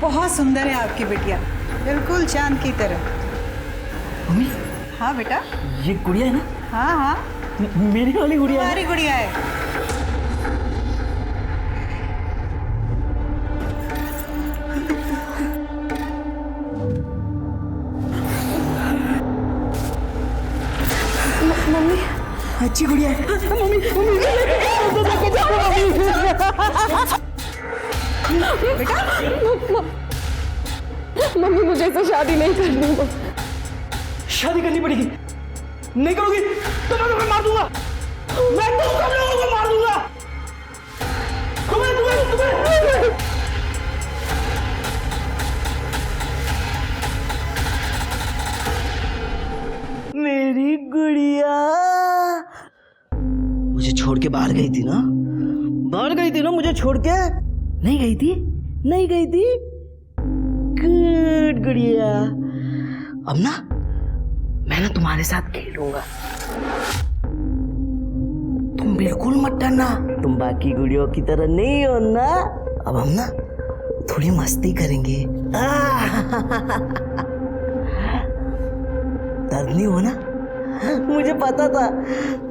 बहुत सुंदर है आपकी बिटिया, बिल्कुल चांद की तरह। मम्मी, हाँ बेटा, ये गुड़िया है ना? हाँ हाँ, मेरी वाली गुड़िया है। तुम्हारी गुड़िया है। मम्मी, अच्छी गुड़िया है। मम्मी, बेटा, मम्मी मुझे इससे शादी नहीं करनी है। शादी करनी पड़ेगी। नहीं करोगी तो मैं तुम्हें मार दूंगा। मैं तुम सब लोगों को मार दूंगा। तुम्हें मेरी गुड़िया मुझे छोड़ के बाहर गई थी ना? बाहर गई थी ना मुझे छोड़ के? नहीं गई थी? नहीं गई थी? गुड गुड़िया। अब ना मैं ना तुम्हारे साथ खेलूंगा। तुम बिल्कुल मत डरना, तुम बाकी गुड़ियों की तरह नहीं हो ना। अब हम ना थोड़ी मस्ती करेंगे। दर्द नहीं हो ना? मुझे पता था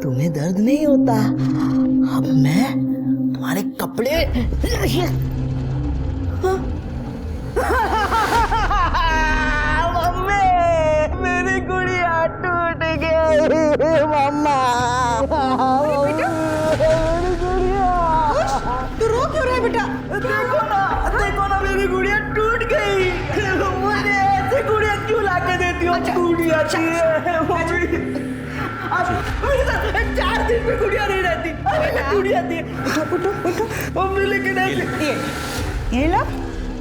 तुम्हें दर्द नहीं होता। अब मैं तुम्हारे कपड़े मम्मी, मेरी गुड़िया टूट गई। मम्मा, मेरी गुड़िया। तू रो क्यों रहा है बेटा? देखो ना मेरी गुड़िया टूट गई। मुझे ऐसे गुड़िया क्यों लाके देती हो? टूट जाती है मम्मी। अब मेरे साथ 4 दिन में गुड़िया नहीं रहती। अरे गुड़िया दी मम्मी, लेकिन ऐसे ये लो,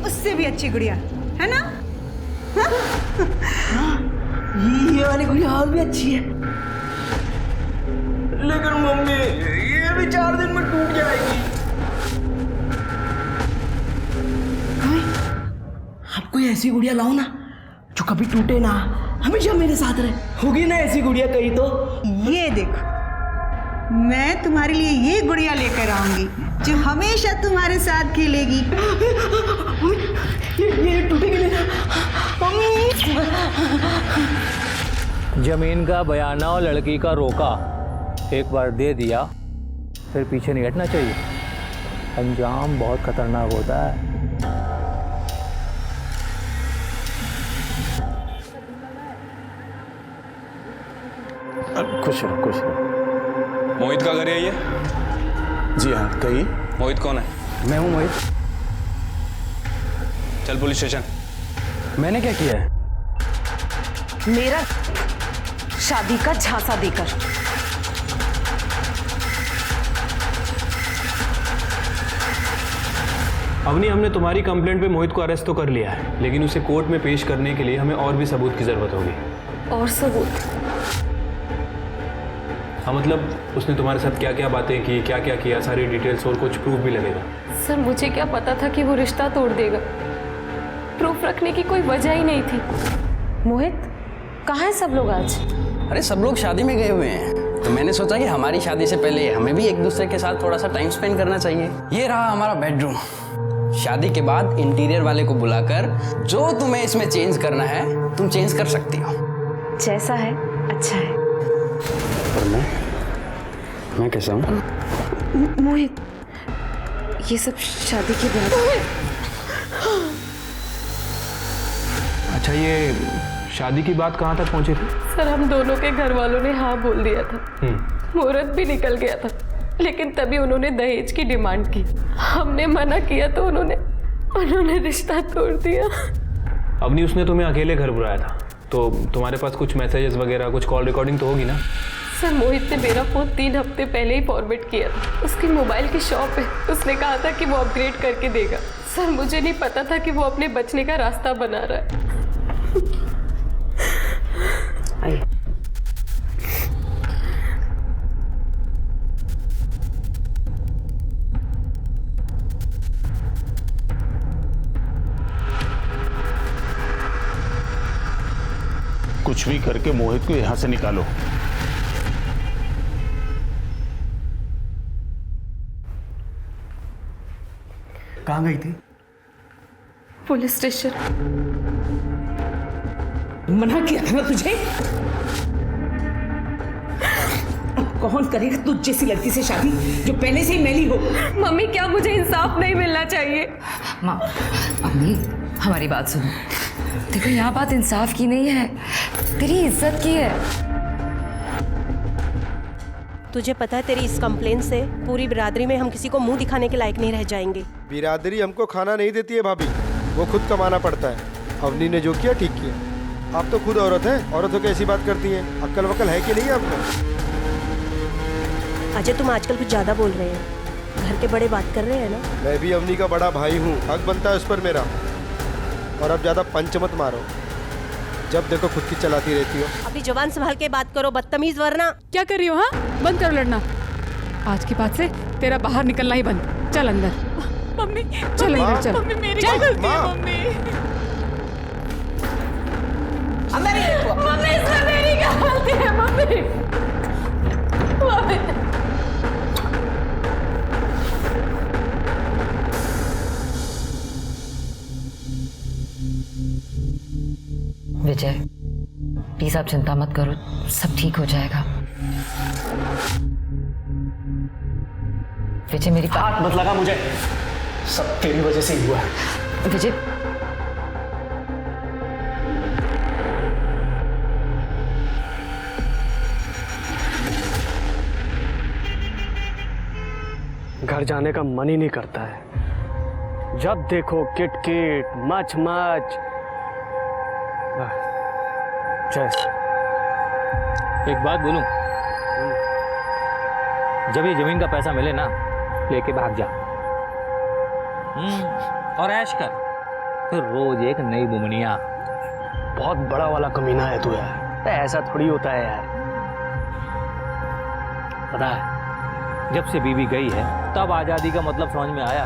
उससे भी अच्छी गुड़िया है ना? ये वाली गुड़िया और भी अच्छी है, लेकिन मम्मी ये भी 4 दिन में टूट जाएगी। आप कोई ऐसी गुड़िया लाओ ना जो कभी टूटे ना, हमेशा मेरे साथ रहे। होगी ना ऐसी गुड़िया कहीं तो? ये देखो, मैं तुम्हारे लिए ये गुड़िया लेकर आऊंगी जो हमेशा तुम्हारे साथ खेलेगी। ये टूटेगी नहीं ना? जमीन का बयाना और लड़की का रोका एक बार दे दिया फिर पीछे नहीं हटना चाहिए। अंजाम बहुत खतरनाक होता है। खुश रहो, खुश रहो। मोहित का घर है ये? जी हाँ, कहिए। मोहित कौन है? मैं हूँ मोहित। चल पुलिस स्टेशन। मैंने क्या किया है? मेरा शादी का झांसा देकर। अवनी, हमने तुम्हारी कंप्लेंट पे मोहित को अरेस्ट तो कर लिया है, लेकिन उसे कोर्ट में पेश करने के लिए हमें और भी सबूत की जरूरत होगी। और सबूत? हाँ, मतलब उसने तुम्हारे साथ क्या क्या बातें की, क्या क्या किया, सारी डिटेल्स और कुछ प्रूफ भी लगेगा। सर मुझे क्या पता था कि वो रिश्ता तोड़ देगा। प्रूफ रखने की कोई वजह ही नहीं थी। मोहित, कहाँ हैं सब लोग आज? अरे सब लोग शादी में गए हुए हैं, तो मैंने सोचा कि हमारी शादी से पहले हमें भी एक दूसरे के साथ थोड़ा सा टाइम स्पेंड करना चाहिए। ये रहा हमारा बेडरूम। शादी के बाद इंटीरियर वाले को बुलाकर जो तुम्हें इसमें चेंज करना है तुम चेंज कर सकती हो। जैसा है अच्छा है। पर मैं कैसा हूँ? मोहित, ये सब शादी के बाद। अच्छा, ये शादी की बात कहाँ तक पहुँची थी? सर हम दोनों के घर वालों ने हाँ बोल दिया था, मुहूर्त भी निकल गया था, लेकिन तभी उन्होंने दहेज की डिमांड की। हमने मना किया तो उन्होंने रिश्ता तोड़ दिया। अवनी, उसने तुम्हें अकेले घर बुलाया था, तो तुम्हारे पास कुछ मैसेजेस वगैरह, कुछ कॉल रिकॉर्डिंग तो होगी ना? सर मोहित ने मेरा फोन 3 हफ्ते पहले ही फॉरवर्ड किया था। उसकी मोबाइल की शॉप है, उसने कहा था कि वो अपग्रेड करके देगा। सर मुझे नहीं पता था कि वो अपने बचने का रास्ता बना रहा है। कुछ भी करके मोहित को यहां से निकालो। कहाँ गई थी? Police station. मना किया था ना तुझे। अब कौन करेगा तुझ जैसी लड़की से शादी जो पहले से ही मैली हो। मम्मी क्या मुझे इंसाफ नहीं मिलना चाहिए? माँ, अम्मी हमारी बात सुनो। देखो यहाँ बात इंसाफ की नहीं है, तेरी इज्जत की है। तुझे पता है तेरी इस कंप्लेन से पूरी बिरादरी में हम किसी को मुंह दिखाने के लायक नहीं रह जाएंगे। बिरादरी हमको खाना नहीं देती है भाभी, वो खुद कमाना पड़ता है। अवनी ने जो किया ठीक किया। आप तो खुद औरत हैं, औरतों की ऐसी बात करती हैं। अक्ल वक्ल है कि नहीं आपको? अजय तुम आजकल कुछ ज्यादा बोल रहे हैं। घर के बड़े बात कर रहे हैं ना। मैं भी अवनी का बड़ा भाई हूँ, हक बनता है उस पर मेरा। और अब ज्यादा पंच मत मारो, जब देखो खुद की चलाती रहती हो। अभी जवान संभाल के बात करो, बदतमीज वरना। क्या कर रही हो? हाँ, बंद करो लड़ना। आज के बाद से तेरा बाहर निकलना ही बंद। चल अंदर। मम्मी चल अंदर चल। मम्मी मेरी गलती है मम्मी। मम्मी इसमें मेरी क्या गलती है? मम्मी विजय प्लीज आप चिंता मत करो, सब ठीक हो जाएगा। विजय मेरी हाथ मत लगा मुझे, सब तेरी वजह से ही हुआ है। विजय घर जाने का मन ही नहीं करता है। जब देखो किट किट मच मच। एक बात बोलूं, जब ये जमीन का पैसा मिले ना, लेके भाग जा और ऐश कर, फिर रोज एक नई बुमनिया। बहुत बड़ा वाला कमीना है तू यार। ऐसा थोड़ी होता है यार। पता है, जब से बीवी गई है तब आज़ादी का मतलब समझ में आया।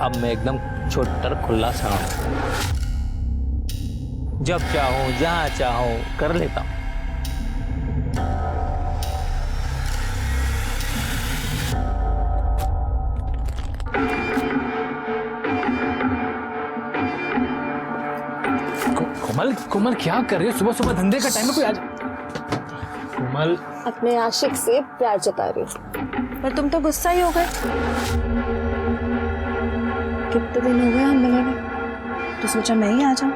अब मैं एकदम छोटर खुला सा हूं, जब चाहूं जहां चाहूं कर लेता हूं। कोमल कोमल क्या कर रही हो? सुबह सुबह धंधे का टाइम है, कोई आज। कोमल अपने आशिक से प्यार जता रही हूँ, पर तुम तो गुस्सा ही हो गए। कितने दिन हो गए हम मिले नहीं, तो सोचा मैं ही आ जाऊं।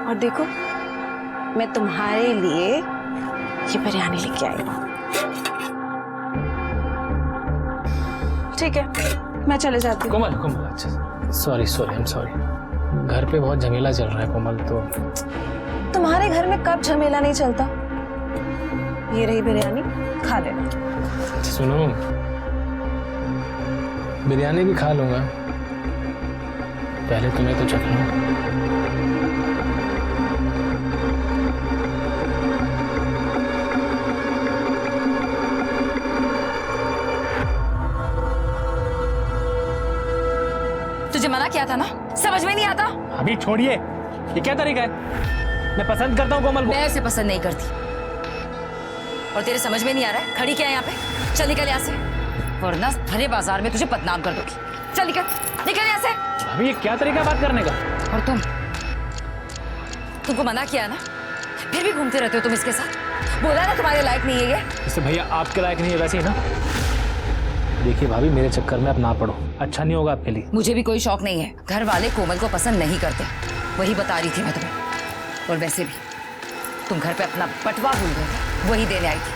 और देखो मैं तुम्हारे लिए ये बिरयानी लेके आई हूँ। ठीक है, मैं चले जाती हूँ। कोमल कोमल अच्छा sorry sorry I am sorry. घर पे बहुत झमेला चल रहा है कोमल। तो तुम्हारे घर में कब झमेला नहीं चलता? ये रही बिरयानी, खा लेना। सुनो, बिरयानी भी खा लूंगा, पहले तुम्हें तो चख लूं। तुझे मना किया था ना, समझ में नहीं आता। अभी छोड़िए, ये क्या तरीका है? मैं पसंद करता हूँ कोमल को। मैं उसे पसंद नहीं करती, और तेरे समझ में नहीं आ रहा है? खड़ी क्या है यहाँ पे? चल निकल यहाँ से, वरना भरे बाजार में तुझे बदनाम कर दूंगी। चल निकल निकल यहाँ से। अभी ये क्या तरीका बात करने का? और तुमको मना किया ना, फिर भी घूमते रहते हो तुम इसके साथ। बोला ना तुम्हारे लायक नहीं है ये। जैसे भैया आपके लायक नहीं है वैसे ही ना। देखिए भाभी, मेरे चक्कर में आप ना पड़ो, अच्छा नहीं होगा आपके लिए। मुझे भी कोई शौक नहीं है, घर वाले कोमल को पसंद नहीं करते, वही बता रही थी मैं तुम्हें। और वैसे भी तुम घर पे अपना बटवा भूल गए थे, वही देने आई थी।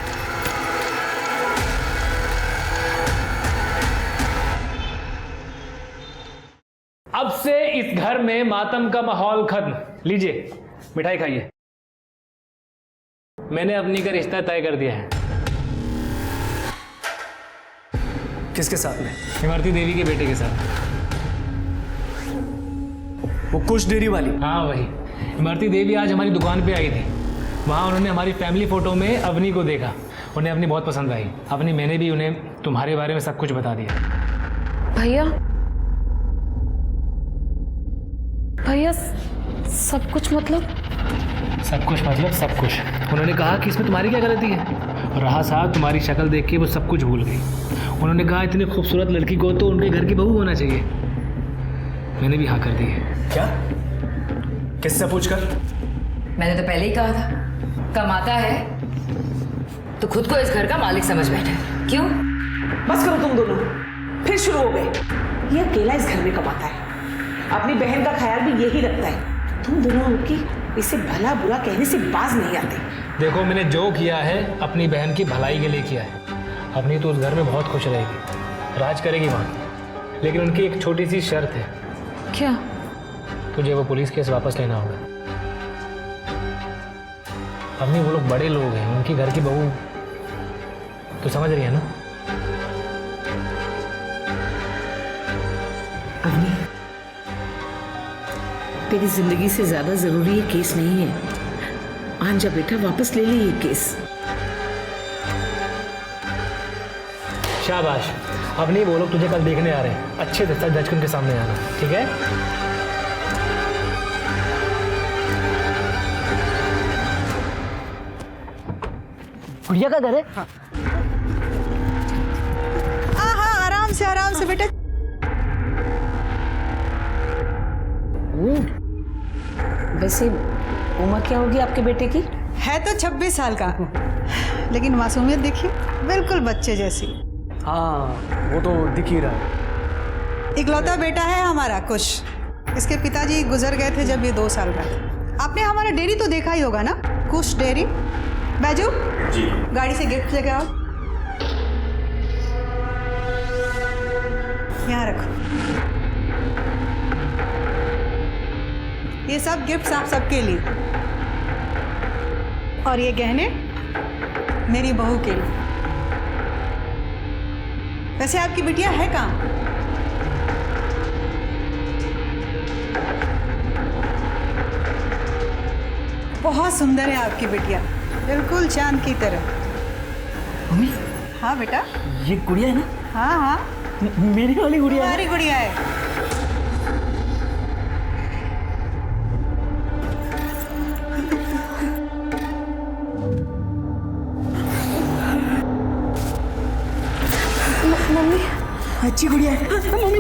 अब से इस घर में मातम का माहौल खत्म। लीजिए मिठाई खाइए। मैंने अपनी का रिश्ता तय कर दिया है। किसके साथ में? इमरती देवी के बेटे के साथ। वो कुछ डेरी वाली? हाँ वही। इमरती देवी आज हमारी दुकान पे आई थी, वहाँ उन्होंने हमारी फैमिली फोटो में अवनी को देखा, उन्हें अपनी बहुत पसंद आई। अपनी मैंने भी उन्हें तुम्हारे बारे में सब कुछ बता दिया। भैया भैया सब कुछ मतलब? सब कुछ मतलब सब कुछ। उन्होंने कहा कि इसमें तुम्हारी क्या गलती है, और रहा साहब तुम्हारी शक्ल देख के वो सब कुछ भूल गई। उन्होंने कहा इतनी खूबसूरत लड़की को तो उनके घर की बहू होना चाहिए। मैंने भी हाँ कर दी है। क्या? किससे पूछकर? मैंने तो पहले ही कहा था, कमाता है तो खुद को इस घर का मालिक समझ बैठा है। क्यों? बस करो तुम दोनों, फिर शुरू हो गए। ये अकेला इस घर में कमाता है, अपनी बहन का ख्याल भी यही रखता है। तुम दोनों की इसे भला बुरा कहने से बाज नहीं आते। देखो, मैंने जो किया है अपनी बहन की भलाई के लिए किया है। अपनी तो उस घर में बहुत खुश रहेगी, राज करेगी वहाँ। लेकिन उनकी एक छोटी सी शर्त है। क्या? तुझे वो पुलिस केस वापस लेना होगा। अपनी वो लोग बड़े लोग हैं, उनकी घर की बहू तो समझ रही है ना? अवनी, तेरी जिंदगी से ज्यादा जरूरी ये केस नहीं है। आंजा बेटा, वापस ले ले ये केस। शाबाश। अब नहीं, वो लोग तुझे कल देखने आ रहे हैं। अच्छे से जज के सामने आना, ठीक है? गुड़िया का घर है? हाँ हाँ, आराम से बेटा। वैसे उम्र क्या होगी आपके बेटे की? है तो 26 साल का, लेकिन मासूमियत देखिए, बिल्कुल बच्चे जैसी। हाँ, वो तो दिख ही रहा है। इकलौता बेटा है हमारा कुश। इसके पिताजी गुजर गए थे जब ये 2 साल का था। आपने हमारा डेयरी तो देखा ही होगा ना, कुश डेयरी। बैजू जी, गाड़ी से गिफ्ट लेके आओ। यहाँ रखो, ये सब गिफ्ट्स आप सबके लिए, और ये गहने मेरी बहू के लिए। वैसे आपकी बिटिया है कहाँ? बहुत सुंदर है आपकी बिटिया, बिल्कुल चांद की तरह। मम्मी, हाँ बेटा, ये गुड़िया है ना? हाँ हाँ, मेरी वाली गुड़िया है। हमारी गुड़िया है। मम्मी, अच्छी गुड़िया है। मम्मी,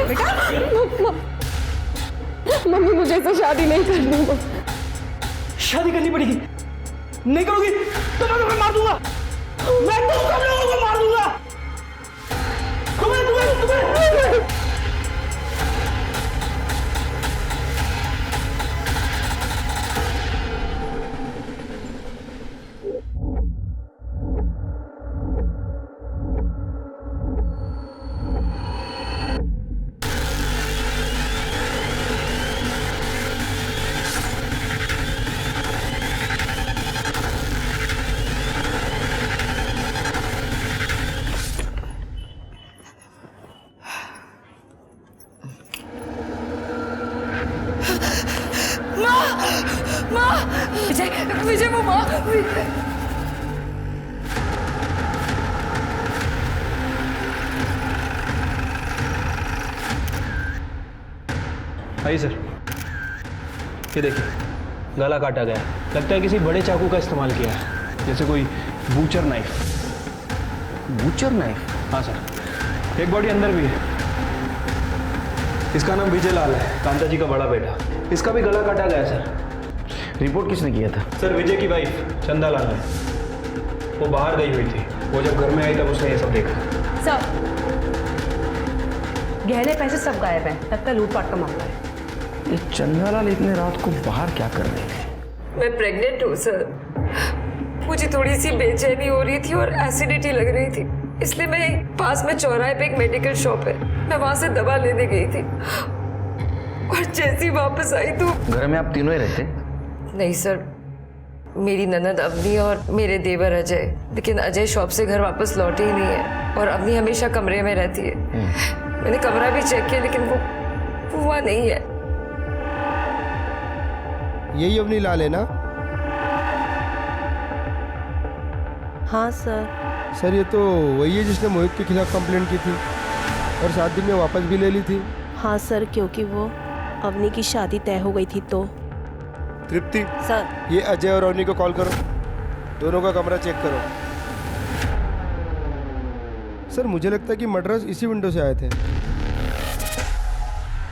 बेटा, मम्मी मुझे तो शादी नहीं करनी। शादी करनी पड़ेगी। नहीं करोगी तो मैं तुम्हें मार दूंगा। मैं तुम सब लोगों को मार दूंगा। तुम्हें विजय, वो माँ। आइए सर, ये देखिए, गला काटा गया। लगता है किसी बड़े चाकू का इस्तेमाल किया है, जैसे कोई बूचर नाइफ। Butcher knife? हाँ सर। एक बॉडी अंदर भी है। इसका नाम विजय लाल है, कांता जी का बड़ा बेटा। इसका भी गला काटा गया है सर। रिपोर्ट किसने किया था? सर, विजय की वाइफ चंदा लाल ने। वो बाहर गई हुई थी, वो जब घर में आई तब उसने ये सब देखा। सर, गहने पैसे सब गायब हैं, लगता है लूटपाट का मामला है। ये चंदा लाल इतने रात को बाहर क्या कर रहे थे? मैं प्रेग्नेंट हूँ सर। मुझे थोड़ी सी बेचैनी हो रही थी और एसिडिटी लग रही थी, इसलिए मैं पास में चौराहे पे एक मेडिकल शॉप है, मैं वहां से दवा लेने गई थी। और जैसी वापस आई तो घर में आप तीनों ही रहते? नहीं सर, मेरी ननद अवनी और मेरे देवर अजय। लेकिन अजय शॉप से घर वापस लौटे ही नहीं है और अवनी हमेशा कमरे में रहती है। मैंने कमरा भी चेक किया लेकिन वो वहाँ नहीं है। यही अवनी लाल है ना? हाँ सर। सर, ये तो वही है जिसने मोहित के खिलाफ कंप्लेंट की थी और 7 दिन में वापस भी ले ली थी। हाँ सर, क्योंकि वो अवनी की शादी तय हो गई थी तो। तृप्ति सर, ये अजय और अवनी को कॉल करो, दोनों का कमरा चेक करो। सर मुझे लगता है कि मर्डरर्स इसी विंडो से आए थे।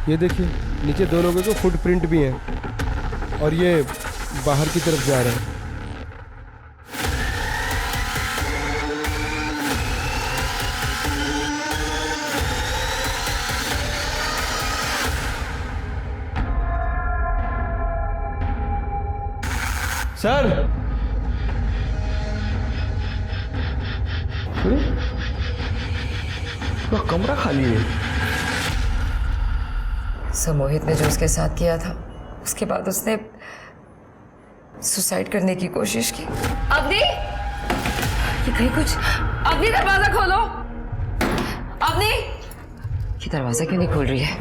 ये देखिए नीचे 2 लोगों के फुटप्रिंट भी हैं और ये बाहर की तरफ जा रहे हैं। सर अरे पूरा कमरा खाली है। सर मोहित ने जो उसके साथ किया था उसके बाद उसने सुसाइड करने की कोशिश की। अवनी, ये कहीं कुछ। अवनी दरवाजा खोलो। अवनी, ये दरवाजा क्यों नहीं खोल रही है?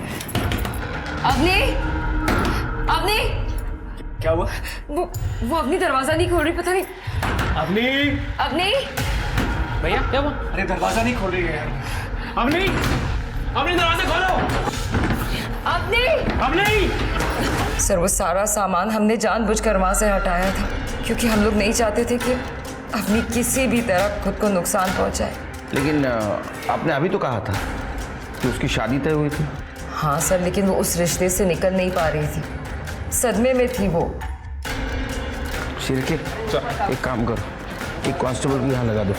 अवनी, अवनी, क्या हुआ? वो अवनी दरवाजा नहीं खोल रही, पता नहीं। अवनी, अवनी, भैया क्या हुआ? अरे दरवाजा नहीं खोल रही है। अवनी, अवनी दरवाजा खोलो। अवनी, अवनी। सर वो सारा सामान हमने जानबूझकर वहां से हटाया था क्योंकि हम लोग नहीं चाहते थे कि अवनी किसी भी तरह खुद को नुकसान पहुंचाए। लेकिन आपने अभी तो कहा था कि उसकी शादी तय हुई थी। हाँ सर, लेकिन वो उस रिश्ते से निकल नहीं पा रही थी, सदमे में थी वो। शिरके एक काम करो, एक कांस्टेबल भी यहाँ लगा दो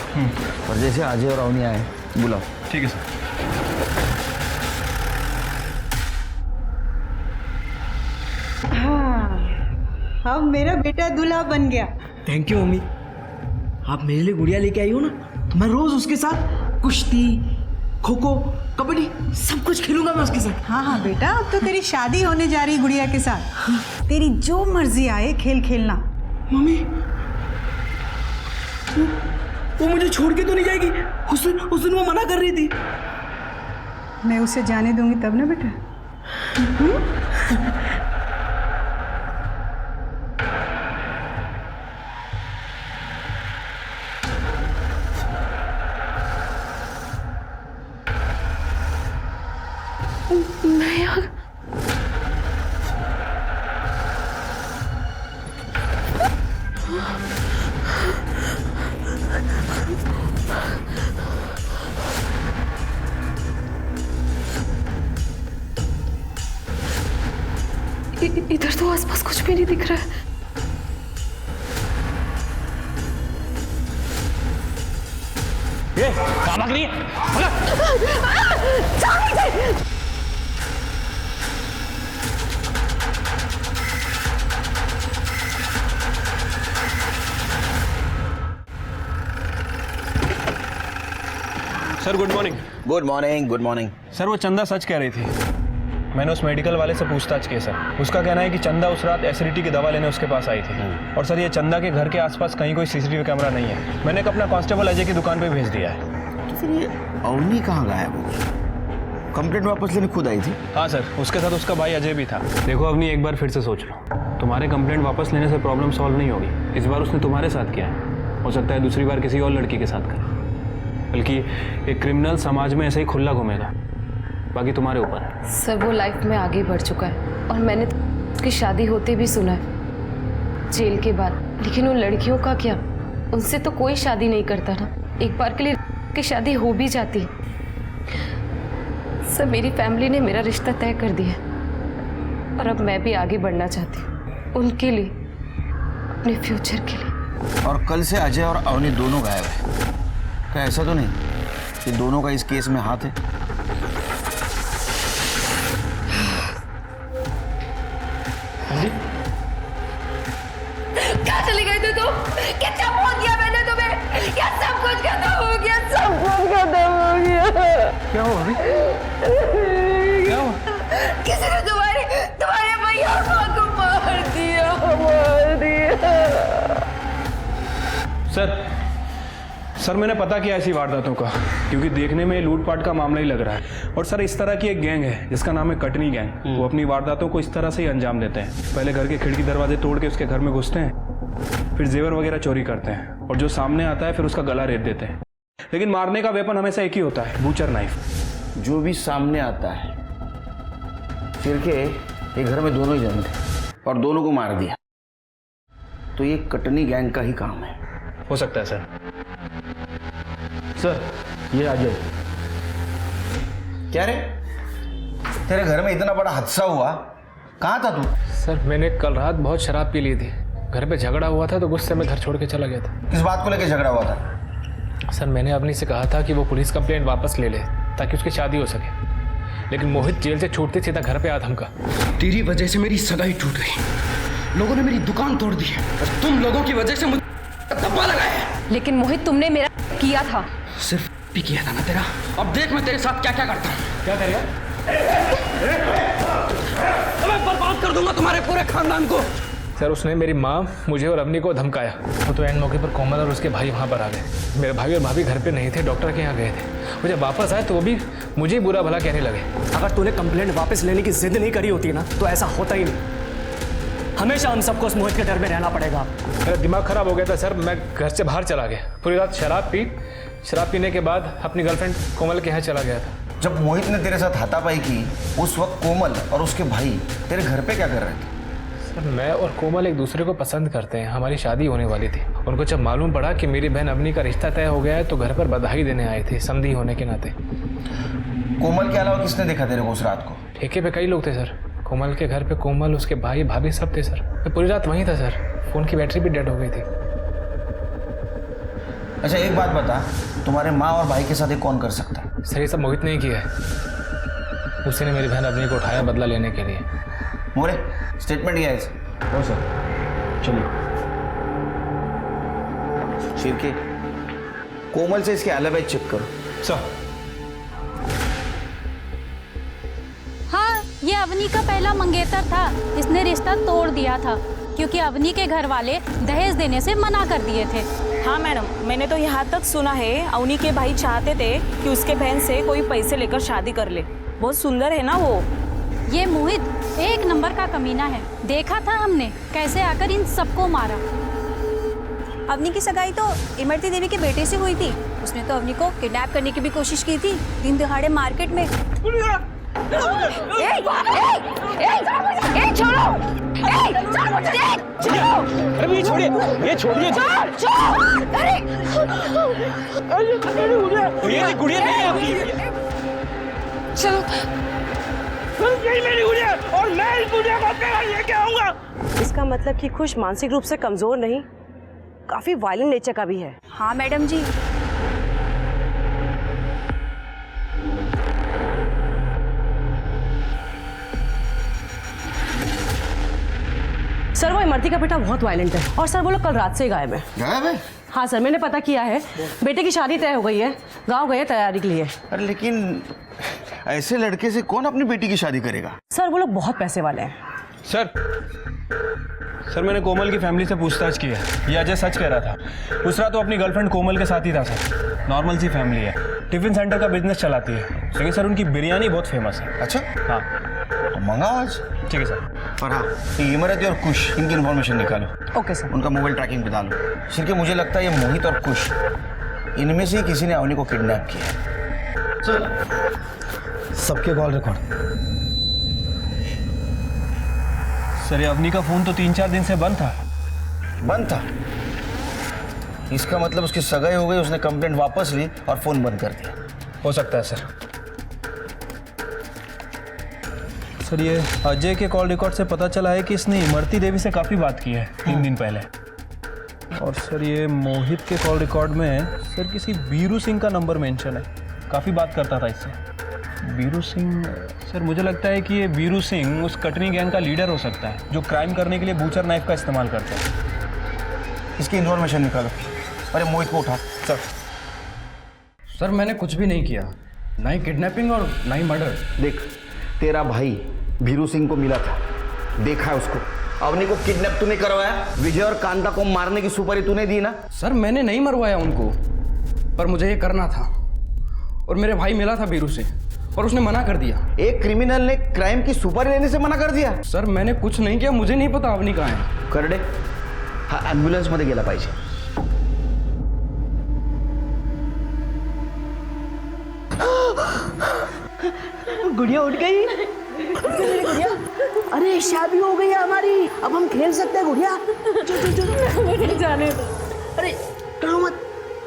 और जैसे अजय और अवनी आए बुलाओ। ठीक है सर। अब मेरा बेटा दूल्हा बन गया। Thank you mummy. आप मेरे लिए गुड़िया लेके आई हो ना, तो मैं रोज उसके साथ कुश्ती, खो खो, कबड्डी सब कुछ खेलूंगा मैं उसके साथ। हाँ हाँ बेटा, अब तो तेरी शादी होने जा रही गुड़िया के साथ। तेरी जो मर्जी आए खेल खेलना। मम्मी वो मुझे छोड़ के तो नहीं जाएगी? उस दिन वो मना कर रही थी। मैं उसे जाने दूंगी तब ना बेटा। इधर तो आसपास कुछ भी नहीं दिख रहा है। ये कहाँ भाग रही है? Sir good morning. Good morning. Good morning. Sir वो चंदा सच कह रही थी। मैंने उस मेडिकल वाले से पूछताछ की सर। उसका कहना है कि चंदा उस रात एसिडिटी की दवा लेने उसके पास आई थी। और सर ये चंदा के घर के आसपास कहीं कोई सीसीटीवी कैमरा नहीं है। मैंने अपना कांस्टेबल अजय की दुकान पे भेज दिया है। तो फिर ये अवनी कहाँ गायब हो गई? कंप्लेंट वापस लेने खुद आई थी? हाँ सर, उसके साथ उसका भाई अजय भी था। देखो अवनी, एक बार फिर से सोच लो। तुम्हारे कंप्लेंट वापस लेने से प्रॉब्लम सॉल्व नहीं होगी। इस बार उसने तुम्हारे साथ किया है, हो सकता है दूसरी बार किसी और लड़की के साथ करे। बल्कि एक क्रिमिनल समाज में ऐसे ही खुला घूमेगा। बाकी तुम्हारे ऊपर है। सर वो लाइफ में आगे बढ़ चुका है और मैंने उसकी शादी होते भी सुना है जेल के बाद। लेकिन उन लड़कियों का क्या, उनसे तो कोई शादी नहीं करता ना। एक बार के लिए की शादी हो भी जाती। सर मेरी फैमिली ने मेरा रिश्ता तय कर दिया और अब मैं भी आगे बढ़ना चाहती हूँ उनके लिए, अपने फ्यूचर के लिए। और कल से अजय और अवनी दोनों गायब है। क्या ऐसा तो नहीं कि दोनों का इस केस में हाथ है? क्या चली गई थी तुम? क्या बोल दिया मैंने तुम्हें? क्या सब कुछ खत्म हो गया? सब कुछ खत्म हो गया। क्या हुआ अभी? क्या हुआ? किसी ने तुम्हारे भैया को मार दिया। सर मैंने पता किया ऐसी वारदातों का, क्योंकि देखने में लूटपाट का मामला ही लग रहा है। और सर इस तरह की एक गैंग है जिसका नाम है कटनी गैंग। वो अपनी वारदातों को इस तरह से ही अंजाम देते हैं। पहले घर के खिड़की दरवाजे तोड़ के उसके घर में घुसते हैं, फिर जेवर वगैरह चोरी करते हैं और जो सामने आता है फिर उसका गला रेत देते हैं। लेकिन मारने का वेपन हमेशा एक ही होता है, बूचर नाइफ। जो भी सामने आता है, फिर के ये घर में दोनों ही जन थे और दोनों को मार दिया, तो ये कटनी गैंग का ही काम है। हो सकता है सर। ये अजय। क्या रे, तेरे घर में इतना बड़ा हादसा हुआ, कहाँ था तू? सर मैंने कल रात बहुत शराब पी ली थी, घर पे झगड़ा हुआ था तो गुस्से में घर छोड़ के चला गया था। किस बात को लेकर झगड़ा हुआ था? सर मैंने अवनी से कहा था कि वो पुलिस कंप्लेंट वापस ले ले ताकि उसकी शादी हो सके, लेकिन मोहित जेल से छूटते सीधा घर पे आ धमका। तेरी वजह से मेरी सगाई टूट गई, लोगों ने मेरी दुकान तोड़ दी और तुम लोगों की वजह से मुझे धब्बा लगाया। लेकिन मोहित तुमने मेरा किया था। सिर्फ भी किया था ना तेरा, अब देख मैं तेरे साथ क्या क्या करता हूँ। क्या करेगा? मैं बर्बाद कर दूंगा तुम्हारे पूरे खानदान को। सर उसने मेरी माँ, मुझे और अवनी को धमकाया। वो तो एंड मौके पर कोमल और उसके भाई वहाँ पर आ गए। मेरे भाई और भाभी घर पे नहीं थे, डॉक्टर के यहाँ गए थे। वो जब वापस आए तो वो भी मुझे बुरा भला कहने लगे। अगर तूने कंप्लेंट वापस लेने की जिद नहीं करी होती ना तो ऐसा होता ही नहीं। हमेशा हम सबको उस मोहित के डर में रहना पड़ेगा। मेरा दिमाग खराब हो गया था सर, मैं घर से बाहर चला गया। पूरी रात शराब पीने के बाद अपनी गर्लफ्रेंड कोमल के यहाँ चला गया था। जब मोहित ने तेरे साथ हाथापाई की उस वक्त कोमल और उसके भाई तेरे घर पे क्या कर रहे थे? सर मैं और कोमल एक दूसरे को पसंद करते हैं, हमारी शादी होने वाली थी। उनको जब मालूम पड़ा कि मेरी बहन अवनी का रिश्ता तय हो गया है तो घर पर बधाई देने आए थे, समधी होने के नाते। कोमल के अलावा किसने देखा तेरे को उस रात को? ठेके पे कई लोग थे सर। कोमल के घर पे कोमल, उसके भाई भाभी सब थे सर। मैं पूरी रात वहीं था सर, फ़ोन की बैटरी भी डेड हो गई थी। अच्छा एक बात बता, तुम्हारे माँ और भाई के साथ ये कौन कर सकता है? सर ये सब मोहित ने किया है, उसी ने मेरी बहन अवनी को उठाया बदला लेने के लिए। मोरे स्टेटमेंट किया है इसे? हो सर, चलिए। शिरके, कोमल से इसके एलिबी चेक करो। सर हाँ, ये अवनी का पहला मंगेतर था। इसने रिश्ता तोड़ दिया था क्योंकि अवनी के घर वाले दहेज देने से मना कर दिए थे। हाँ मैडम, मैंने तो यहाँ तक सुना है अवनी के भाई चाहते थे कि उसके बहन से कोई पैसे लेकर शादी कर ले। बहुत सुंदर है ना वो। ये मोहित एक नंबर का कमीना है, देखा था हमने कैसे आकर इन सबको मारा। अवनी की सगाई तो इमरती देवी के बेटे से हुई थी। उसने तो अवनी को किडनैप करने की भी कोशिश की थी, दिन दिहाड़े मार्केट में। अरे ये छोड़िए, ये छोड़िए। ये गुड़िया नहीं है आपकी। चलो मेरी गुड़िया और मैं इस गुड़िया को अपने घर लेके आऊंगा। इसका मतलब कि खुश मानसिक रूप से कमजोर नहीं, काफी वायलेंट नेचर का भी है। हाँ मैडम जी। सर वो इमरती का बेटा बहुत वायलेंट है और सर वो लोग कल रात से गायब है। गायब है? हाँ सर, मैंने पता किया है। बेटे की शादी तय हो गई है, गांव गए तैयारी के लिए। अरे लेकिन ऐसे लड़के से कौन अपनी बेटी की शादी करेगा? सर वो लोग बहुत पैसे वाले हैं। सर मैंने कोमल की फैमिली से पूछताछ की है, ये अजय सच कह रहा था। उस रात तो अपनी गर्लफ्रेंड कोमल के साथ ही था सर। नॉर्मल सी फैमिली है, टिफिन सेंटर का बिजनेस चलाती है, लेकिन सर उनकी बिरयानी बहुत फेमस है। अच्छा हाँ तो मंगाओ आज। ठीक है सर। पर हाँ, ये इमरती और कुश इनकी इन्फॉर्मेशन निकालो। Okay sir. उनका मोबाइल ट्रैकिंग पे डालो। शिरके मुझे लगता है ये मोहित और कुश इनमें से किसी ने अवनी को किडनैप किया है। सर सबके कॉल रिकॉर्ड। सर ये अवनी का फोन तो 3-4 दिन से बंद था। बंद था? इसका मतलब उसकी सगाई हो गई, उसने कंप्लेंट वापस ली और फोन बंद कर दिया। हो सकता है सर। सर ये अजय के कॉल रिकॉर्ड से पता चला है कि इसने इमरती देवी से काफ़ी बात की है 3 दिन पहले। और सर ये मोहित के कॉल रिकॉर्ड में सर किसी वीरू सिंह का नंबर मेंशन है, काफ़ी बात करता था इससे। वीरू सिंह सर, मुझे लगता है कि ये वीरू सिंह उस कटनी गैंग का लीडर हो सकता है जो क्राइम करने के लिए बूचर नाइफ का इस्तेमाल करता है। इसकी इन्फॉर्मेशन निकालो। अरे मोहित को उठा। सर मैंने कुछ भी नहीं किया, ना ही किडनैपिंग और ना ही मर्डर। देख, तेरा भाई वीरू सिंह को मिला था, देखा है उसको। अवनी को किडनैप तूने करवाया, विजय और कांता को मारने की सुपारी तूने दी ना? सर मैंने नहीं मरवाया उनको, पर मुझे ये करना था। और मेरे भाई मिला था वीरू से और उसने मना कर दिया। एक क्रिमिनल ने क्राइम की सुपारी लेने से मना कर दिया? सर मैंने कुछ नहीं किया, मुझे नहीं पता अवनी कहाँ है। करडे हा ॲम्ब्युलन्स मध्ये गेला पाहिजे। गुड़िया उठ गई। गुड़िया, अरे शादी हो गई है हमारी, अब हम खेल सकते हैं गुड़िया। जाने दो। अरे डरो मत,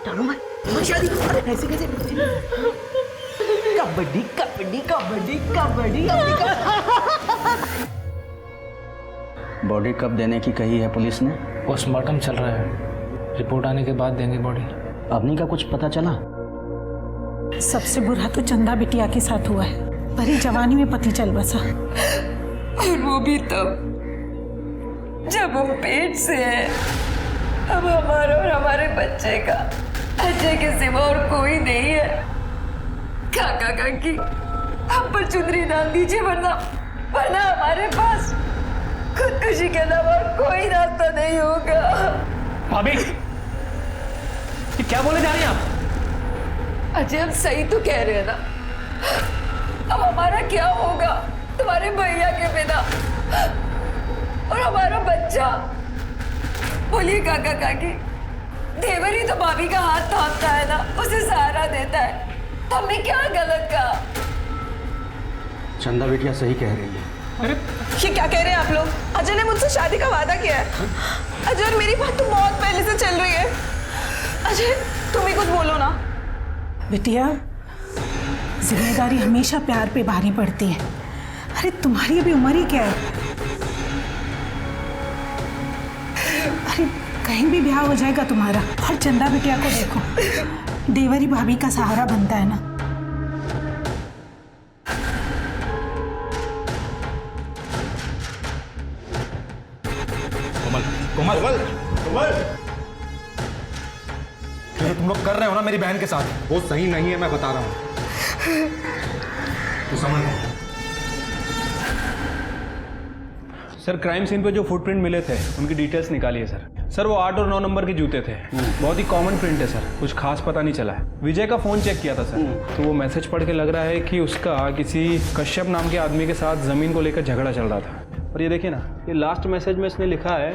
शादी अरे ऐसे कैसे कबड्डी कबड्डी कबड्डी कबड्डी बॉडी कब देने की कही है पुलिस ने? पोस्टमार्टम चल रहा है, रिपोर्ट आने के बाद देंगे बॉडी। अवनी का कुछ पता चला? सबसे बुरा तो चंदा बिटिया के साथ हुआ है, भरी जवानी में पति चल बसा। और वो भी तब जब हम पेट से हैं। अब हमारा और हमारे बच्चे का अजय के सिवा और कोई नहीं है। काका काकी हम पर चुनरी डाल दीजिए, वरना हमारे पास खुदकुशी के अलावा और कोई रास्ता नहीं होगा। भाभी ये क्या बोले जा रही हैं आप? अजय हम सही तो कह रहे हैं ना। अब हमारा क्या होगा तुम्हारे भैया के बिना, और हमारा बच्चा? बोलिए काका काकी, देवर ही तो भाभी का हाथ थामता है ना, उसे सहारा देता है। तो हमने क्या गलत कहा? चंदा बिटिया सही कह रही है। ये क्या कह रहे हैं आप लोग? अजय ने मुझसे शादी का वादा किया है। अजय और मेरी बात तो बहुत पहले से चल रही है। अजय तुम ही कुछ बोलो ना। बिटिया, जिम्मेदारी हमेशा प्यार पे भारी पड़ती है। अरे तुम्हारी अभी उम्र ही क्या है? अरे कहीं भी ब्याह हो जाएगा तुम्हारा। और चंदा बिटिया को देखो, देवरी भाभी का सहारा बनता है ना। कोमल जो तुम लोग कर रहे हो ना मेरी बहन के साथ, वो सही नहीं है, मैं बता रहा हूं। तो समझ लो। सर क्राइम सीन पे जो फुटप्रिंट मिले थे उनकी डिटेल्स निकालिए सर। वो 8 और 9 नंबर के जूते थे। बहुत ही कॉमन प्रिंट है सर, कुछ खास पता नहीं चला है। विजय का फ़ोन चेक किया था सर, तो वो मैसेज पढ़ के लग रहा है कि उसका किसी कश्यप नाम के आदमी के साथ ज़मीन को लेकर झगड़ा चल रहा था। और ये देखिए ना, ये लास्ट मैसेज में इसने लिखा है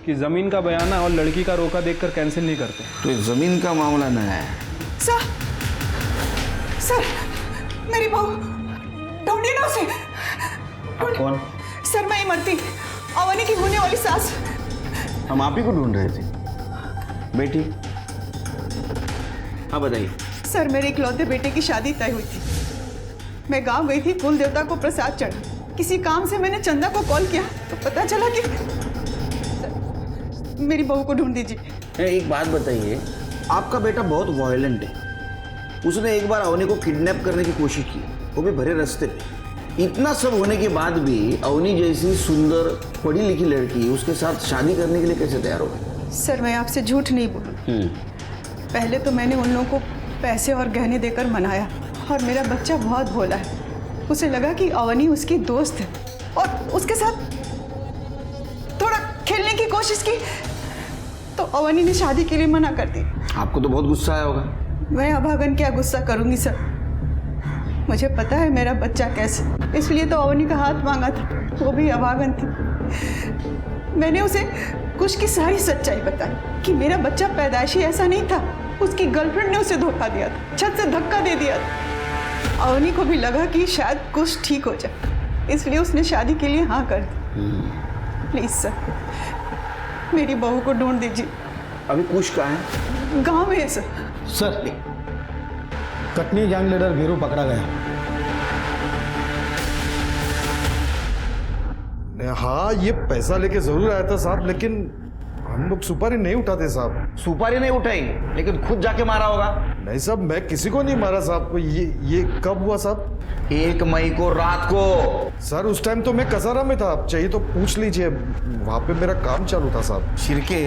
कि ज़मीन का बयाना और लड़की का रोका देखकर कैंसिल नहीं करते। तो ये ज़मीन का मामला न है। सर मेरी बहू, ढूंढिए ना उसे। कौन? सर मैं इमरती, अवनी की होने वाली सास। हम आप ही को ढूंढ रहे थे बेटी। हाँ बताइए। सर मेरे इकलौते बेटे की शादी तय हुई थी। मैं गांव गई थी कुल देवता को प्रसाद चढ़ा। किसी काम से मैंने चंदा को कॉल किया तो पता चला कि मेरी बहू को ढूंढ दीजिए। एक बात बताइए, आपका बेटा बहुत वायलेंट है। उसने एक बार अवनी को किडनैप करने की कोशिश की, वो भी भरे रास्ते पे। इतना सब होने के बाद भी अवनी जैसी सुंदर पढ़ी लिखी लड़की उसके साथ शादी करने के लिए कैसे तैयार हो गई? सर मैं आपसे झूठ नहीं बोलूं। पहले तो मैंने उन लोगों को पैसे और गहने देकर मनाया, और मेरा बच्चा बहुत भोला है। उसे लगा कि अवनी उसकी दोस्त है और उसके साथ थोड़ा खेलने की कोशिश की, तो अवनी ने शादी के लिए मना कर दी। आपको तो बहुत गुस्सा आया होगा। मैं अभागन क्या गुस्सा करूंगी सर, मुझे पता है मेरा बच्चा कैसे, इसलिए तो अवनी का हाथ मांगा था। वो भी अभागन थी। मैंने उसे कुछ की सारी सच्चाई बताई कि मेरा बच्चा पैदाइशी ऐसा नहीं था, उसकी गर्लफ्रेंड ने उसे धोखा दिया था, छत से धक्का दे दिया था। अवनी को भी लगा कि शायद कुछ ठीक हो जाए, इसलिए उसने शादी के लिए हाँ कर दी। प्लीज सर मेरी बहू को ढूंढ दीजिए। अभी कुछ कहाँ है? गाँव में है sir. Sir Katni gang leader Veeru पकड़ा गया। हाँ ये पैसा लेके जरूर आया था साहब, लेकिन हम लोग सुपारी नहीं उठाते साहब। सुपारी नहीं उठाई, लेकिन खुद जाके मारा होगा। नहीं साहब, मैं किसी को नहीं मारा साहब। को ये कब हुआ साहब? 1 मई को रात को। सर उस टाइम तो मैं कसारा में था, आप चाहिए तो पूछ लीजिए, वहां पे मेरा काम चालू था साहब। शिरके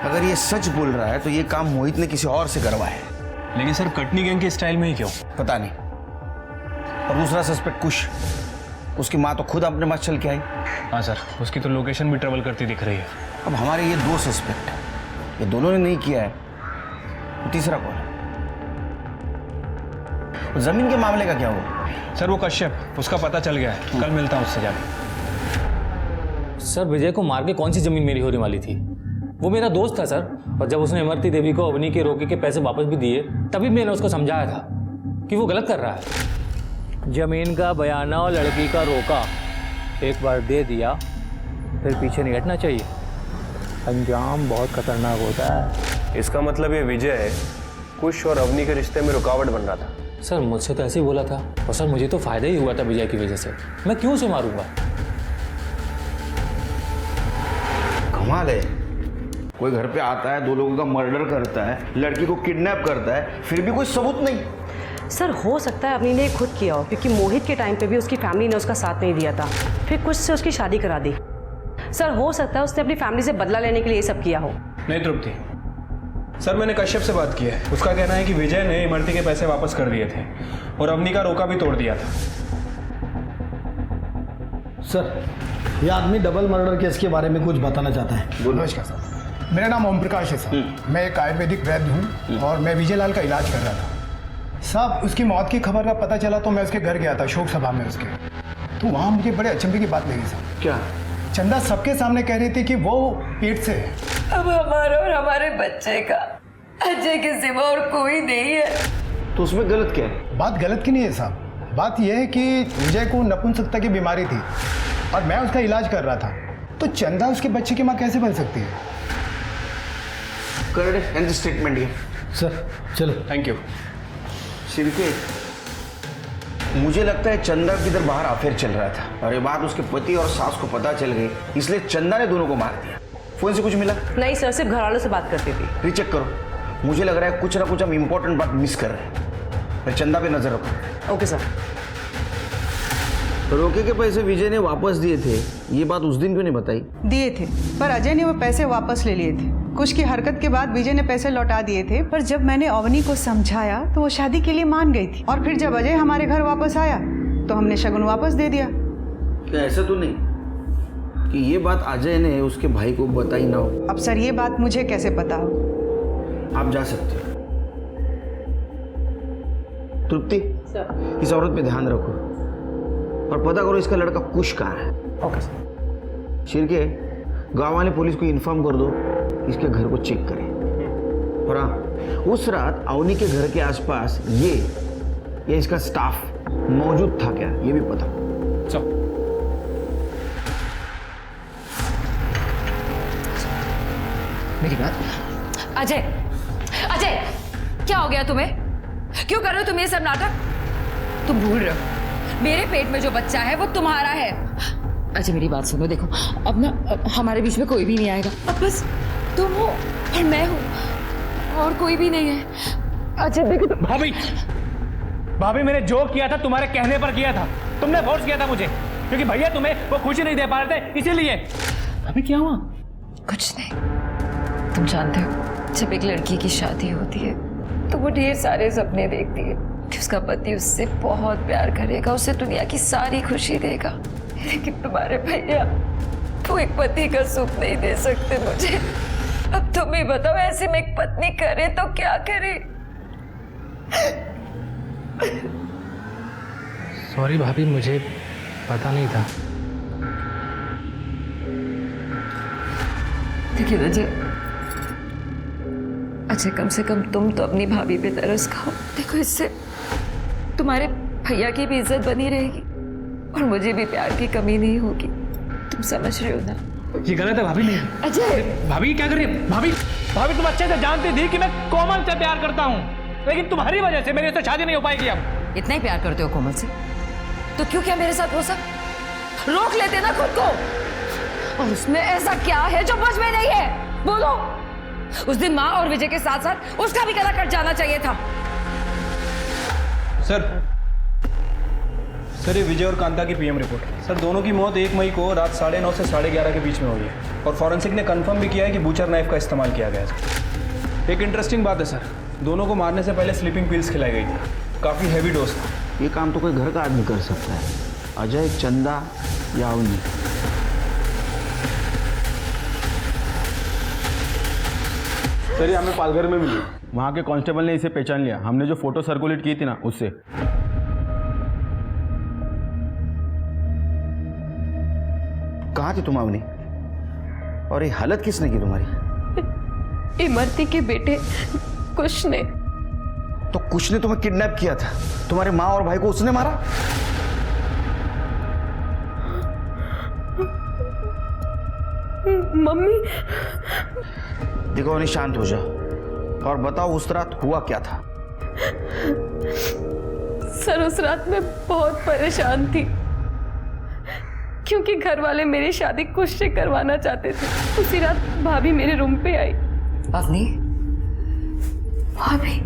अगर ये सच बोल रहा है तो ये काम मोहित ने किसी और से करवाया है। लेकिन सर कटनी गैंग के स्टाइल में ही क्यों? पता नहीं। और दूसरा सस्पेक्ट कुश, उसकी माँ तो खुद अपने पास चल के आई। हाँ सर, उसकी तो लोकेशन भी ट्रेवल करती दिख रही है। अब हमारे ये 2 सस्पेक्ट हैं, ये दोनों ने नहीं किया है, तो तीसरा कौन है? जमीन के मामले का क्या हुआ? सर वो कश्यप, उसका पता चल गया है, कल मिलता हूँ उससे जाके। सर विजय को मार के कौन सी जमीन मेरी होने वाली थी? वो मेरा दोस्त था सर, और जब उसने इमरती देवी को अवनी के रोके के पैसे वापस भी दिए, तभी मैंने उसको समझाया था कि वो गलत कर रहा है। जमीन का बयाना और लड़की का रोका एक बार दे दिया फिर पीछे नहीं हटना चाहिए, अंजाम बहुत खतरनाक होता है। इसका मतलब ये विजय कुश और अवनी के रिश्ते में रुकावट बन रहा था। सर मुझसे तो ऐसे ही बोला था, और सर मुझे तो फायदा ही हुआ था विजय की वजह से। मैं क्यों उसे मारूंगा? कमाल है, कोई घर पे आता है, 2 लोगों का मर्डर करता है, लड़की को किडनैप करता है, फिर भी कोई सबूत नहीं। सर हो सकता है अवनी ने खुद किया हो, क्योंकि मोहित के टाइम पे भी उसकी फैमिली ने उसका साथ नहीं दिया था, फिर कुछ से उसकी शादी करा दी। सर हो सकता है उसने अपनी फैमिली से बदला लेने के लिए ये सब किया हो। नहीं तृप्ति, सर मैंने कश्यप से बात की है, उसका कहना है कि विजय ने इमरती के पैसे वापस कर दिए थे और अवनी का रोका भी तोड़ दिया था। सर ये आदमी डबल मर्डर केस के बारे में कुछ बताना चाहता है। नमस्कार सर, मेरा नाम ओम प्रकाश है सर। मैं एक आयुर्वेदिक वैद्य हूँ और मैं विजय लाल का इलाज कर रहा था। साहब उसकी मौत की खबर का पता चला तो मैं उसके घर गया था, शोक सभा में उसके। तो वहाँ मुझे बड़े अचंभे की बात लगी सर। क्या? चंदा सबके सामने कह रही थी कि वो पेट से है। अब हमारा और हमारे बच्चे का अजय के सिवा और कोई नहीं है। तो उसमें गलत क्या है? बात गलत की नहीं है साहब, बात यह है कि विजय को नपुंसकता की बीमारी थी और मैं उसका इलाज कर रहा था, तो चंदा उसके बच्चे की माँ कैसे बन सकती है? करेक्ट एंड स्टेटमेंट ये सर। चलो थैंक यू। शिरके, मुझे लगता है चंदा किधर बाहर अफेयर चल रहा था और ये बात उसके पति और सास को पता चल गई, इसलिए चंदा ने दोनों को मार दिया। फोन से कुछ मिला? नहीं सर, सिर्फ घर वालों से बात करती थी। रीचेक करो, मुझे लग रहा है कुछ ना कुछ हम इंपॉर्टेंट बात मिस कर रहे हैं। फिर चंदा पे नजर रखो। Okay sir. रोके के पैसे विजय ने वापस दिए थे, ये बात उस दिन क्यों नहीं बताई? दिए थे, पर अजय ने वो पैसे वापस ले लिए थे। कुछ की हरकत के बाद विजय ने पैसे लौटा दिए थे, पर जब मैंने अवनी को समझाया तो वो शादी के लिए मान गई थी। और फिर जब अजय हमारे घर वापस आया तो हमने शगुन वापस दे दिया। क्या ऐसा तो नहीं कि ये बात अजय ने उसके भाई को बताई ना हो? अब सर ये बात मुझे कैसे पता हो? आप जा सकते हो। तृप्ति, इस औरत पे ध्यान रखो और पता करो इसका लड़का कुश कहाँ है। Okay sir. शिरके, गांव वाले पुलिस को इन्फॉर्म कर दो, इसके घर को चेक करें। और हाँ, उस रात अवनी के घर के आसपास ये इसका स्टाफ मौजूद था क्या, ये भी पता। चलो मेरी बात। अजय, अजय क्या हो गया तुम्हें? क्यों कर रहे हो तुम ये सब नाटक? तुम भूल रहे हो मेरे पेट में जो बच्चा है वो तुम्हारा है। अजय मेरी बात सुनो, देखो अब ना हमारे बीच में कोई भी नहीं आएगा। अब बस तुम हो और मैं हूँ और कोई भी नहीं है। अजय देखो। भाभी, भाभी मैंने जो किया था तुम्हारे कहने पर किया था, तुमने फोर्स किया था मुझे, क्योंकि भैया तुम्हें वो खुशी नहीं दे पा रहे थे, इसीलिए। अभी क्या हुआ? कुछ नहीं। तुम जानते हो जब एक लड़की की शादी होती है तो वो ढेर सारे सपने देखती है कि उसका पति उससे बहुत प्यार करेगा, उसे दुनिया की सारी खुशी देगा। लेकिन तुम्हारे भैया वो एक पति का सुख नहीं दे सकते मुझे। अब तुम ही बताओ, ऐसे में एक पत्नी करे तो क्या करे? सॉरी भाभी, मुझे पता नहीं था। देखिए अजय, कम से कम तुम तो अपनी भाभी पे तरस खाओ। देखो इससे तुम्हारे भैया की भी इज्जत बनी रहेगी और मुझे भी प्यार की कमी नहीं होगी। तुम समझ रहे हो ना? ये गलत है भाभी। नहीं अजय, भाभी क्या कर रही है? भाभी, भाभी तुम अच्छे से जानती थी कि मैं कोमल से प्यार करता हूँ, लेकिन तुम्हारी वजह से मेरी उससे शादी नहीं हो पाएगी। अब इतना ही प्यार करते हो कोमल से तो क्यों क्या मेरे साथ हो सब? रोक लेते ना खुद को। और उसमें ऐसा क्या है जो मुझ में नहीं है? बोलो। उस दिन माँ और विजय के साथ साथ उसका भी गला कट जाना चाहिए था। सर ये विजय और कांता की पीएम रिपोर्ट। सर दोनों की मौत 1 मई को रात 9:30 से 11:30 के बीच में हुई है और फॉरेंसिक ने कंफर्म भी किया है कि बूचर नाइफ का इस्तेमाल किया गया है। एक इंटरेस्टिंग बात है सर, दोनों को मारने से पहले स्लीपिंग पिल्स खिलाई गई थी, काफ़ी हैवी डोज था। ये काम तो कोई घर का आदमी कर सकता है, अजय, चंदा या अवनी। सर ये हमें पालघर में मिली, वहाँ के कांस्टेबल ने इसे पहचान लिया, हमने जो फोटो सर्कुलेट की थी ना उससे। कहाँ थी तुम अवनी? और ये हालत किसने की तुम्हारी? इमरती के बेटे कुश ने। तो कुश ने तुम्हें किडनैप किया था, तुम्हारे माँ और भाई को उसने मारा? मम्मी। देखो अवनी शांत हो जाओ, और बताओ उस रात हुआ क्या था? सर उस रात मैं बहुत परेशान थी क्योंकि घर वाले मेरी शादी कुछ से करवाना चाहते थे। उसी रात भाभी मेरे रूम पे आई। अवनी, भाभी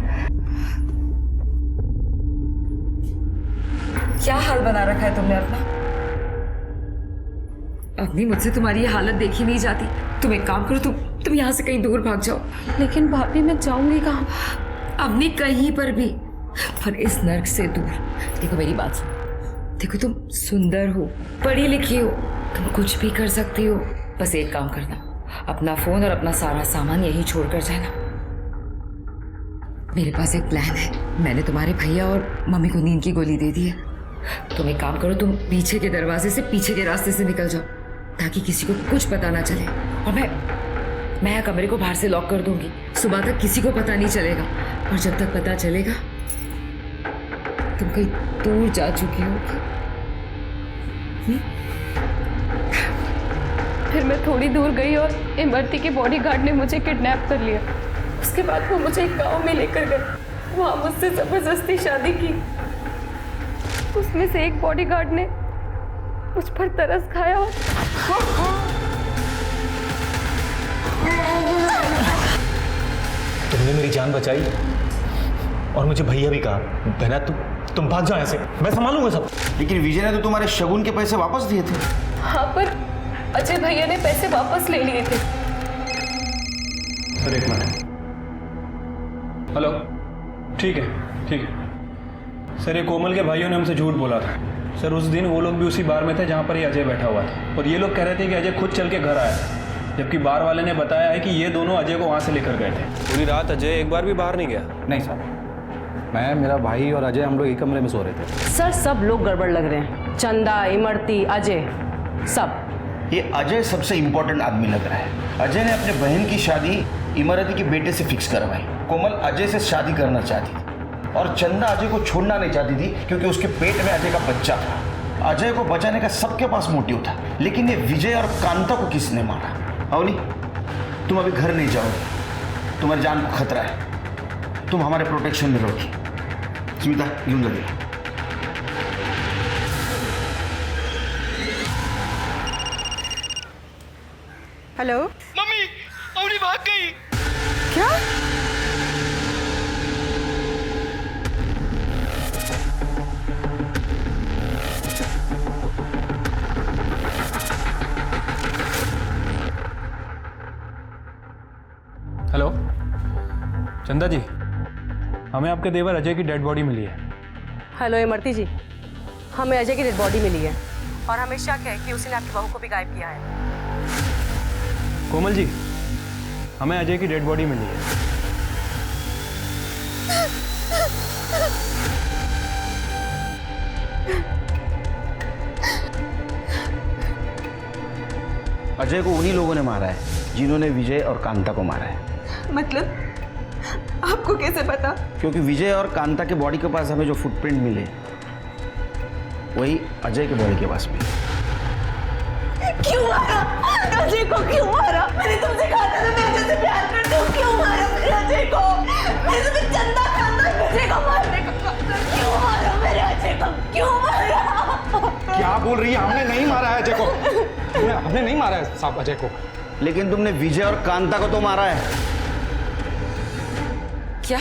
क्या हाल बना रखा है तुमने अपना? अवनी, मुझसे तुम्हारी ये हालत देखी नहीं जाती। तुम एक काम करो, तुम यहाँ से कहीं दूर भाग जाओ। लेकिन भाभी मैं जाऊंगी कहाँ? अवनी, कहीं पर भी, पर इस नर्क से दूर। देखो मेरी बात सुनो, देखो तुम सुंदर हो, पढ़ी लिखी हो, तुम कुछ भी कर सकती हो। बस एक काम करना, अपना फोन और अपना सारा सामान यहीं छोड़कर जाना। मेरे पास एक प्लान है। मैंने तुम्हारे भैया और मम्मी को नींद की गोली दे दी है। तुम एक काम करो, तुम पीछे के दरवाजे से, पीछे के रास्ते से निकल जाओ ताकि किसी को कुछ पता ना चले। और मैं कमरे को बाहर से लॉक कर दूंगी। सुबह तक किसी को पता नहीं चलेगा, और जब तक पता चलेगा तुम कहीं दूर जा चुकी होगी। फिर मैं थोड़ी दूर गई और इमरती के बॉडीगार्ड ने मुझे किडनैप कर लिया। उसके बाद वो मुझे एक गांव में लेकर गए। वहां मुझसे जबरदस्ती शादी की। उसमें से एक बॉडीगार्ड ने मुझ पर तरस खाया। तुमने मेरी जान बचाई और मुझे भैया भी कहा, बहना तुम भाग जाओ ऐसे, मैं संभालूंगा सब। लेकिन विजय ने तो तुम्हारे शगुन के पैसे वापस दिए थे। हाँ, पर अजय भैया ने पैसे वापस ले लिए थे। सर एक मिनट। हेलो, ठीक है सर, ये कोमल के भाइयों ने हमसे झूठ बोला था। सर उस दिन वो लोग भी उसी बार में थे जहाँ पर ये अजय बैठा हुआ था, और ये लोग कह रहे थे कि अजय खुद चल के घर आया था, जबकि बार वाले ने बताया है कि ये दोनों अजय को वहाँ से लेकर गए थे। पूरी रात अजय एक बार भी बाहर नहीं गया? नहीं सर, मैं, मेरा भाई और अजय हम लोग एक कमरे में सो रहे थे। सर सब लोग गड़बड़ लग रहे हैं, चंदा, इमरती, अजय, सब। ये अजय सबसे इंपॉर्टेंट आदमी लग रहा है। अजय ने अपने बहन की शादी इमरती के बेटे से फिक्स करवाई। कोमल अजय से शादी करना चाहती थी, और चंदा अजय को छोड़ना नहीं चाहती थी क्योंकि उसके पेट में अजय का बच्चा था। अजय को बचाने का सबके पास मोटिव था, लेकिन ये विजय और कांता को किसने मारा? अवनी, तुम अभी घर नहीं जाओगे, तुम्हारी जान को खतरा है, तुम हमारे प्रोटेक्शन में रहोगी। स्मिता, यूं लगेगा। हेलो मम्मी, अवनी भाग गई। क्या? हेलो चंदा जी, हमें आपके देवर अजय की डेड बॉडी मिली है। हेलो इमरती जी, हमें अजय की डेड बॉडी मिली है और हमें शक है कि उसने आपकी बहू को भी गायब किया है। कोमल जी, हमें अजय की डेड बॉडी मिली है। अजय को उन्हीं लोगों ने मारा है जिन्होंने विजय और कांता को मारा है। मतलब आपको कैसे पता? क्योंकि विजय और कांता के बॉडी के पास हमें जो फुटप्रिंट मिले, वही अजय के बॉडी के पास मिले। क्यों मारा? अजय को क्यों मारा? मैंने तुमसे कहा था मैं अजय से प्यार करती हूँ, क्यों मारा मेरे अजय को? मैंने तुम्हें चंदा खाना अजय को मारने को कहा था, क्यों मारा मेरे अजय को? क्यों मारा? क्या बोल रही है? हमने नहीं मारा है अजय को। हमने नहीं मारा है साहब अजय को। लेकिन तुमने विजय और कांता को तो मारा है। क्या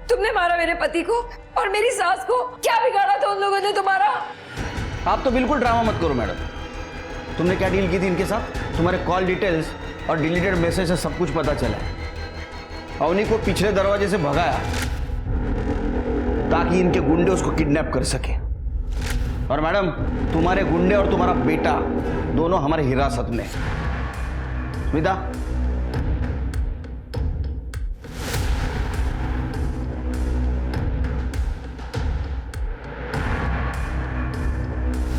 तुमने मारा मेरे पति को और मेरी सास को? क्या बिगाड़ा था उन लोगों ने तुम्हारा? आप तो बिल्कुल ड्रामा मत करो मैडम। तुमने क्या डील की थी इनके साथ? तुम्हारे कॉल डिटेल्स और डिलीटेड मैसेज से सब कुछ पता चला। अवनी को पिछले दरवाजे से भगाया ताकि इनके गुंडे उसको किडनैप कर सके। और मैडम, तुम्हारे गुंडे और तुम्हारा बेटा दोनों हमारे हिरासत में। स्मिता,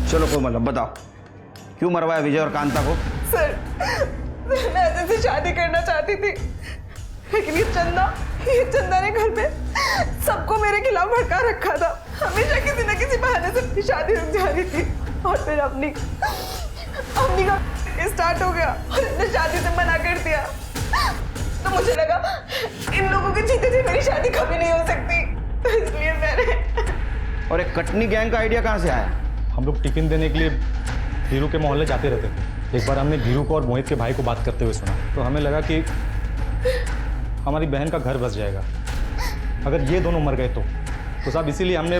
चलो कोमल, अब बताओ क्यों मरवाया विजय और कांता को? सर, मैं अजय से शादी करना चाहती थी, लेकिन ये चंदा ने घर पे सबको मेरे खिलाफ भड़का रखा था। हमेशा किसी न किसी बहाने से अपनी शादी रुक जा रही थी, और फिर अपनी का स्टार्ट हो गया और इसने शादी से मना कर दिया। तो मुझे लगा इन लोगों के जीते जी मेरी शादी कभी नहीं हो सकती, तो इसलिए मैंने। और एक कटनी गैंग का आइडिया कहाँ से आया? हम लोग टिफिन देने के लिए धीरू के मोहल्ले जाते रहते थे। एक बार हमने धीरू को और मोहित के भाई को बात करते हुए सुना, तो हमें लगा कि हमारी बहन का घर बस जाएगा अगर ये दोनों मर गए तो साहब इसीलिए हमने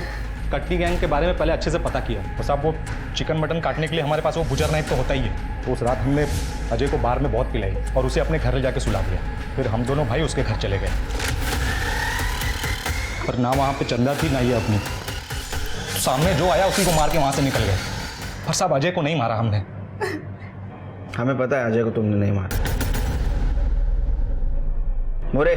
कटनी गैंग के बारे में पहले अच्छे से पता किया। तो साहब वो चिकन मटन काटने के लिए हमारे पास वो बुजर नाइफ तो होता ही है। तो उस रात हमने अजय को बार में बहुत पिलाई और उसे अपने घर ले जाके सुला दिया। फिर हम दोनों भाई उसके घर चले गए, पर ना वहाँ पे चंदा थी ना ये अपनी। सामने जो आया उसी को मार के वहाँ से निकल गए। पर साहब अजय को नहीं मारा हमने। हमें पता है अजय को तुमने नहीं मारा। मोरे,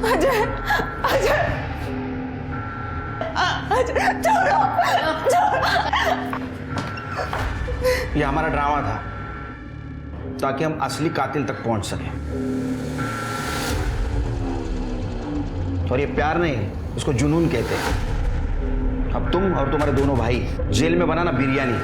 अजय, अजय, अजय, छोड़ो, ये हमारा ड्रामा था ताकि हम असली कातिल तक पहुंच सकें। और ये प्यार नहीं, इसको जुनून कहते हैं। अब तुम और तुम्हारे दोनों भाई जेल में बनाना बिरयानी।